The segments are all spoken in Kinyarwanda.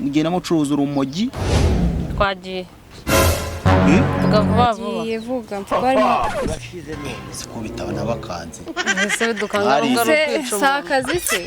Ngena mucuruza urumogi twagiye vuga mfugwa siko bitabana bakanze ese dukanga se sakazi se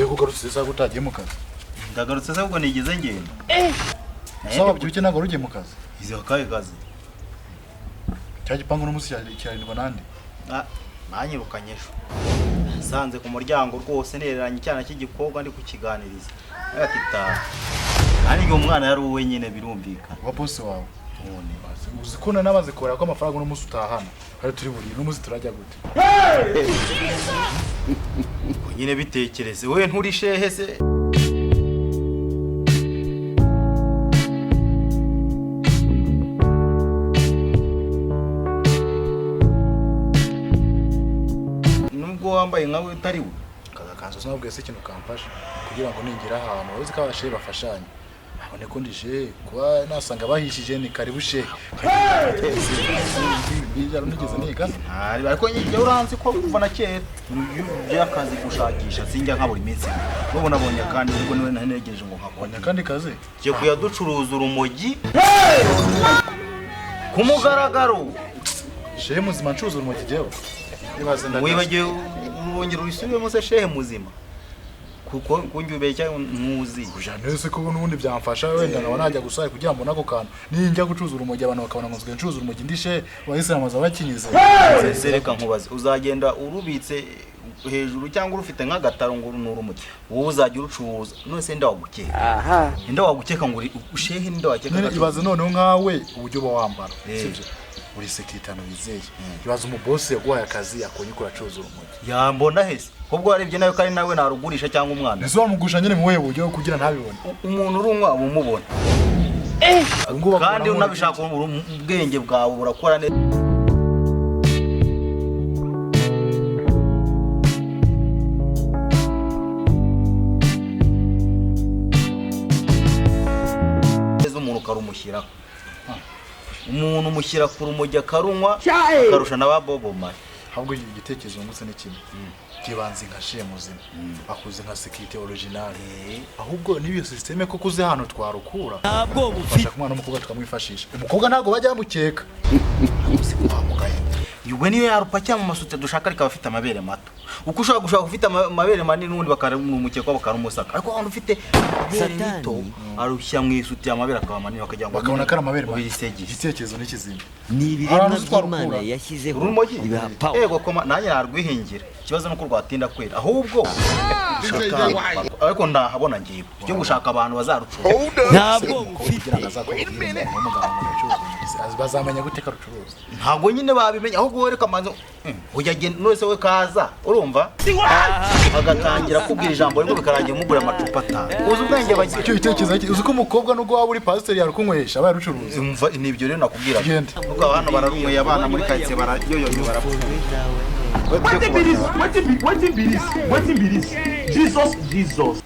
kugarutse za gutagiye mu kazi ndagarutse se ubwo nigeze ngenda saba byuke nago rugiye mu kazi izo kaye kazi cyagipangu n'umusi cyarindwa nande manyirukanyesho sanze ku muryango rwose nereranye cyana cy'igikobwa ndi kukiganiriza agakita ari ngo umwana yari uwe nyine birumvikana wa boss wawe none uzi ko nanabaze kora ko amafaranga n'umusi utahana hari turi buri n'umusi turajya gute nyine bitekereze we nturi shehe se nubwo wambaye nkawe utari we kazakanzo sinabwiye se ikintu kamfasha kugira ngo ningira ahantu uzi ko abashe bafashanye abone ko ndije kuba nasanga bahishije ni karibu she bijaro nigeze niga ariko njye uranzi ko kuva na kera byakazi gushakisha sinjya nka buri minsi n'ubu nabonye kandi ubwo niwe nanegeje ngo nkakora kandi kaze cyo kuyaducuruza urumogi kumugaragaro shehe muzima ncuruza urumogi jewe nibaze ndaga wibagiye urongera urisubiyemo se shehe muzima kuko kunjubeye cyane ntuzi kujanese ko n'ubundi byamfasha wenda nawe najya gusaya kugira ngo nako kantu ninjya gucuruza urumogi abantu bakabona ngo nzwe ncuruza urumogi ndishe bayisamaza bakinyize sereka nkubaze uzagenda urubitse hejuru cyangwa urufite nk'agataro ngo n'urumogi wowe uzajya urucuruza none se ndawagukeka ndawagukeka ngo ushehe ndawagukeka ibaze noneho nkawe uburyo bo wambara sibyo uri sekitano bizeye ibaze umubosi yaguhaye akazi yakonye kuracuruza urumogi yambona hese ubwo arebye nayo kandi nawe narugurisha cyangwa umwana ese wamugusha nyine mu wewe buryo kugira ntabibone umuntu urumwa umubona kandi unabishaka ubwenge bwawe burakora neza umuntu karumushyiraho umuntu mushyira ku rumogi akarunywa akarusha na ba Bobo Mari ahubwo igitekerezo ngutse n'ikindi kibanze nka shehe muzima akuze nka security original ahubwo nibiyo systeme ko kuze hano twarukura ntabwo bufite kumwana umukobwa tukamwifashisha umukobwa ntago bajya mukeka yubwe niyo yarupa cyangwa amasute dushaka rika bafite amabere mato uko ushaka gushaka ufite amabere manini n'undi bakarumukekwa bakarumusaka ariko abantu ufite rito arushya mu isuti amabere akaba manini bakajya ngo bakabona kara amabere igitekerezo n'ikizima ni ibiremwa by'Imana yashyizeho yego koma nanjye narwihingira ikibazo nuko rwatinda kwera ahubwo ariko ndahabona ngiye cyo gushaka abantu bazarucuruza ntabwo bufite bazamenya guteka rucuruza ntabwo nyine babimenya ahubwo wereka manzo ujyagenda nose we kaza urumva bagatangira kubwira ijambo rimwe bikarangira mugura amacupa atanu uzi ubwenge bagiye icyo gitekerezo uzi ko umukobwa nubwo waba uri pastor yarukunywesha abarucuruza umva nibyo rero nakubwira ubwo abana bararumwe abana muri kayitse barayoyoye barapfuye What be this? Jesus.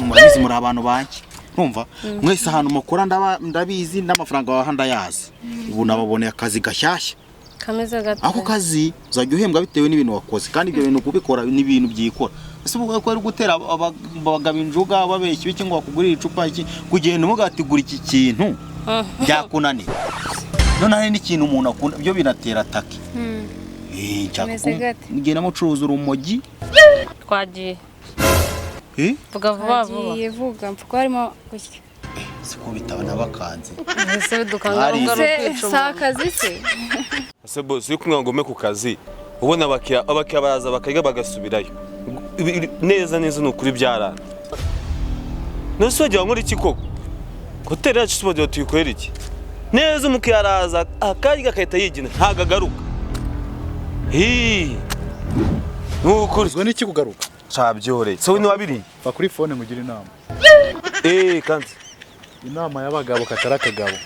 Murabizi muri abantu banki urumva mwese ahantu mukora ndabizi n'amafaranga wahanda yazi ubu nababoneye akazi gashyashya kameze gato ako kazi uzajya uhembwa bitewe n'ibintu wakoze kandi ibyo bintu kubikora n'ibintu byikora ese ubwo ko ari gutera abagabo injuga babeshya iki ngo bakugurira icupa iki kugenda umugatigura iki kintu byakunaniye none hari n'ikintu umuntu akunda byo binatera ataki ngena mucuruza urumogi twagiye vuga vuga mfugwa arimo gutya siko bitabana bakanze ese dukanga sakazi se ase boss uri kumwe ngome ku kazi ubona abakiriya baraza bakarya bagasubirayo neza n'ukuri byarana nose wagira ngo iki koko hoteli yacu tubagira tuyikorera iki neza umukiriya araza akarya akahita yigina ntagagaruka n'ukuri n'iki kugaruka Cabyoreye. So ni wabiri? va kuri phone ngugira inama. Kandi Inama y'abagabo katara kagabo.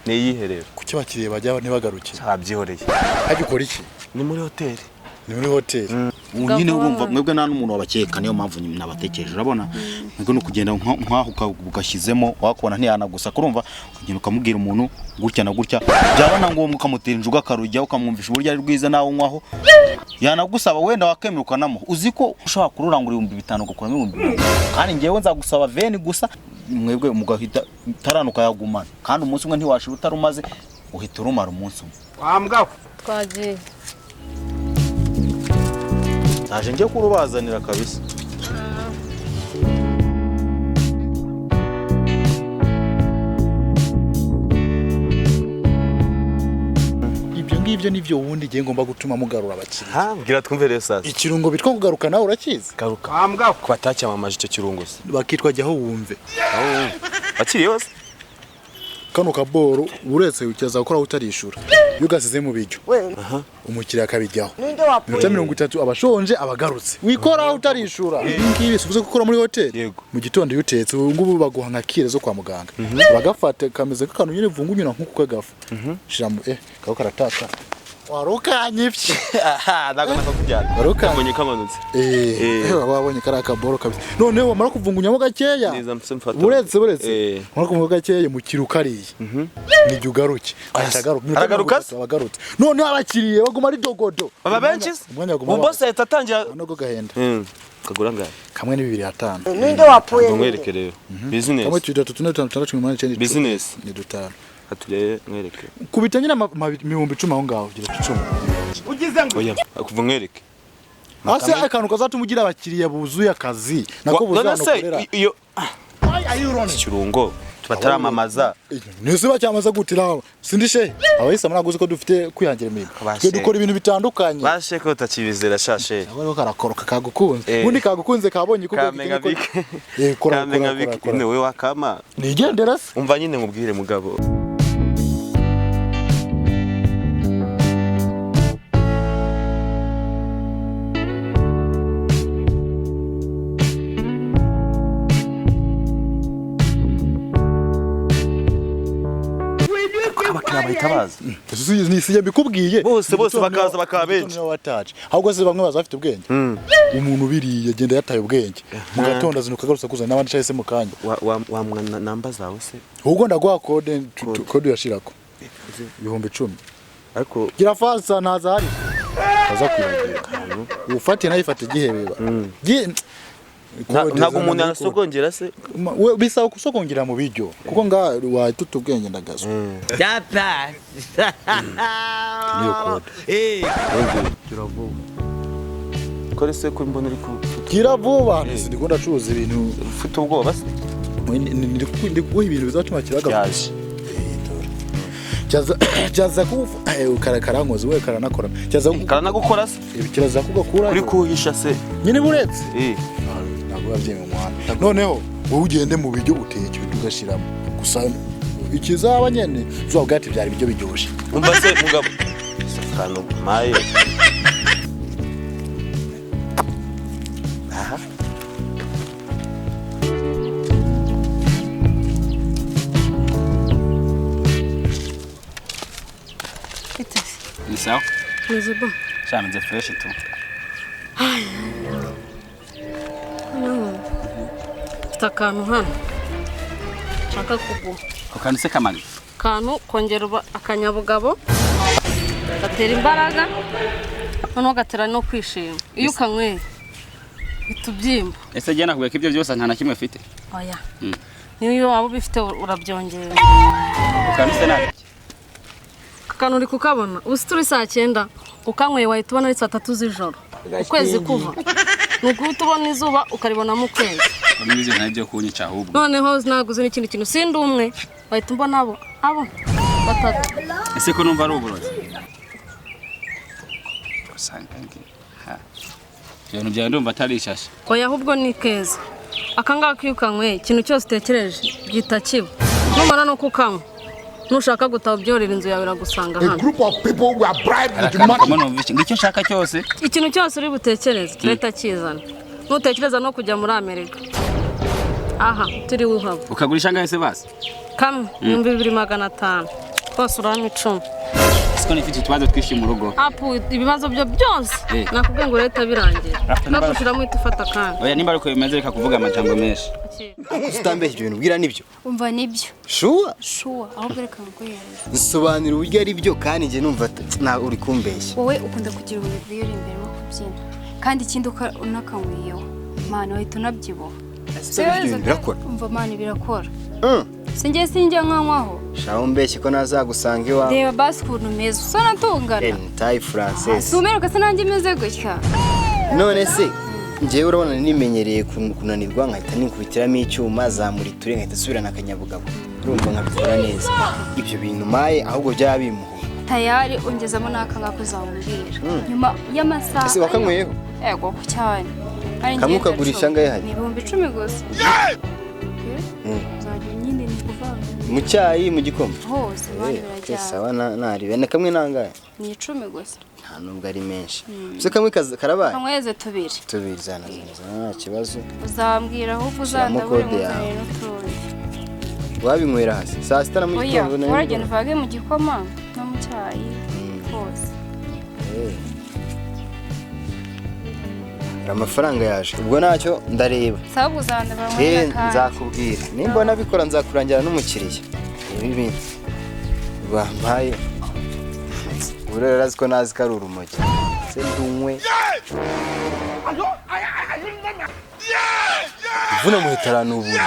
ne yiherero. Kuki bakiriye bajya ntibagaruke? Cabyoreye. Haje ukora iki? Ni muri hoteli. Ni muri hoteli. nyine urumva mwebwe nta n'umuntu wabakeka niyo mpamvu nabatekereje urabona mwebwe no kugenda nkaho ugashyizemo wakubona ntiyanagusa kurumva kugenda ukamubwira umuntu gutya na gutya byabona ngombwa ukamutera injuga karujya ukamwumvisha uburyo ari rwiza nawe unywaho yanagusaba wenda wakemerukanamo uzi ko ushobora kururangura 5,000 ugakuramo 1,000 kandi ngewe nzagusaba veni gusa mwebwe mugahita taranuka yagumana kandi umunsi umwe ntiwashira utarumaze uhita urumara umunsi umwe wambwa twagiye naje ngiye kurubazanira kabisa Ibyo nivyo wundi ngiye ngomba gutuma mugarura abakiriya. Mbwira twumve rero sasa. Ikirungo bitwa kugaruka nawe urakizi? Garuka. Wambwa ko batacyamamaje icyo kirungo se. Bakitwa jyaho wumve. Akiriye wose. Kano kaboro uretse ukiza gukora utarishura. Yugasize mu bijyo. Umukiriya akabijyaho. 30 abashonje abagarutse. Wikora utarishura. Ngibi suvuze gukora muri hoteli. Mu gitondo yutetse ngubu baguha nka kire zo kwa muganga. Bagafata kameze k'akantu nyine vungunyura nkuko kagafa. Shiramo kako karataka. Warukanyivye. Ndago nakakujyana. Warukanye kamanutse. Wabonye karaka boro kabisa. None wamara kuvugunyamo gakeya. Uretse wamara kuvuga gakeya mu kirukariye. Nijye ugaruke. Aragaruka. Abagarutse. None abakiriye baguma ari dogodo. Baba benshi. Boss ahita atangira no gahenda. Kagura ngaye. Kamwe ni 2,500. Ninde wapuye? Mwereke rero. Business. Kamwe 3,500 business. Ni 5. Atule mwereke. Kubita nyina 10,000 aho ngaho gira 10. Ugize ngo. Oya, akuva mwereke. Ase akantu kazatuma ugira abakiriya buzuye akazi. Nako buzanokorera. Iyo kirungo bataramamaza. Nese bacyamaza gutira sindishe. Abayisa muraguze ko dufite kwihangira imirimo. Twe dukora ibintu bitandukanye. Bashe ko utakibizera shashe. Abari karakoroka kagukunze. Undi kagukunze kabonye kuko kora ne we wakama. Nigendera se. Umva nyine mubwire mugabo. Bahitabaza nisiye bikubwiye bose bakaza bakabenje ahubwo se bamwe baza bafite ubwenge umuntu biriye agenda yataye ubwenge mu gatondo zinuka garusa kuzana n'abandi cyase mu kanya wa mwana namba zawe se ahubwo ndaguha code yashirako 10,000 ariko gira fasa ntaza hari aza kwibagira ufate nayifate gihebeba ntago umuntu arasogongera se bisaba kusogongera mu bijyo kuko nga watuta ubwenge ndagazo yapa niyo code kiravuba kore se ko mbona uri kiravuba ndikunda cuza ibintu ufite ubwoba se ndikuguha ibintu bizatuma kiraga cyaza kufa ukarakarankoze we karanakora cyaza karanagukora se kiraza kugakura uri kuhisha se nyine buretse bavyeme mwana noneho wowe ugende mu bijyo uteke tugashiramo gusa ikizaba nyene uzabwati byari bijyo bijyoshe umva se mugabo sakano maye aha itese sawa neze bo cyane fresh tu takantu hano chaka kugu kukanise kamari kantu kongera akanyabugabo gatera imbaraga noneho gatera no kwishima iyo ukanyweye bitubyimba ese jye nakubwiye ko ibyo byose nta na kimwe afite oya niyo waba bifite urabyongera kukanise nabi akantu uri kukabona ubu turi saa 9 ukanyweye wahita ubona ari saa 3 z'ijoro ukwezi kuva nuko utubona izuba ukaribona mu kwezi nibize ntabyo kunyica ahubwo noneho naguze n'ikindi kintu sindi umwe wahita mbona abo batatu ese ko numva ari uburozi usangange ha ibintu byawe ndumva atarishashe oya ahubwo ni keza akangaka iyo ukanyweye ikintu cyose utekereje byita kiba numara no kukanywa nushaka gutaha ubyorera inzu yawe iragusanga hano group of people were bribed with money. Arakamo numvise ngicyo nshaka cyose. ikintu cyose uri butekereze kireta kizana nutekereza no kujya muri Amerika aha turi uhaba Ukagurisha ngahe se basi? kamwe 2500 kose urana 10 Siko nifite utubazo twishi mu rugo. apu ibibazo byo byose nakubwiye ngo leta birangira nakushiramo itufata kandi Oya nimba ariko bimeze reka kuvuga amajambo menshi. Utambeje ibintu bwira nibyo. umva nibyo Sure. aho bereka nguye Nsobanura uburyo ari byo kandi nje numva nta uri kumbeshya. wowe ukunda kugira ibintu biri imbere mo kubyina kandi ikindi unakanywiyeho mana wahita unabyibuha Birakora. umva mana birakora sinjye nkanywaho Shaho mbeshye ko nazagusanga iwawe. reba basi ukuntu meza usa natungana Tayi Frances. sumeruka se nanjye meze gutya None se njyewe urabona nimenyereye kunanirwa nkahita ninkubitiramo icyuma zamuriture nkahita subirana akanyabugabo. Urumva nkabikora neza. Ibyo bintu maye ahubwo byaba bimuha. tayari ungezamo n'akanga kuzamubwira nyuma y'amasaha Ese wakanyweyeho? Yego cyane Kamwe ukagurisha ngahe hari? ni 10,000 gusa uzajya nyine ni kuvanga Mu cyayi mu gikoma. hose bari barajya Sawa nari bene kamwe nangahe? ni 10 gusa Nta nubwo ari menshi. Se kamwe karabaye? kamweze tubiri Tubizana nta kibazo. uzambwira ahubwo uzandabure muzanire n'utundi Wabinywera hasi. Saa sita na mu oya gitondo uragenda uvage mu gikoma no mu cyayi hose amafaranga yaje. Ubwo nacyo ndareba. sabwo uzandabura muri kandi Nzakubwira. Nimba nabikora nzakurangira n'umukiriya. Ibi bampaye. Urera aziko nazi ko ari urumogi. Se ndunywe. Vuna muhitarana uburi.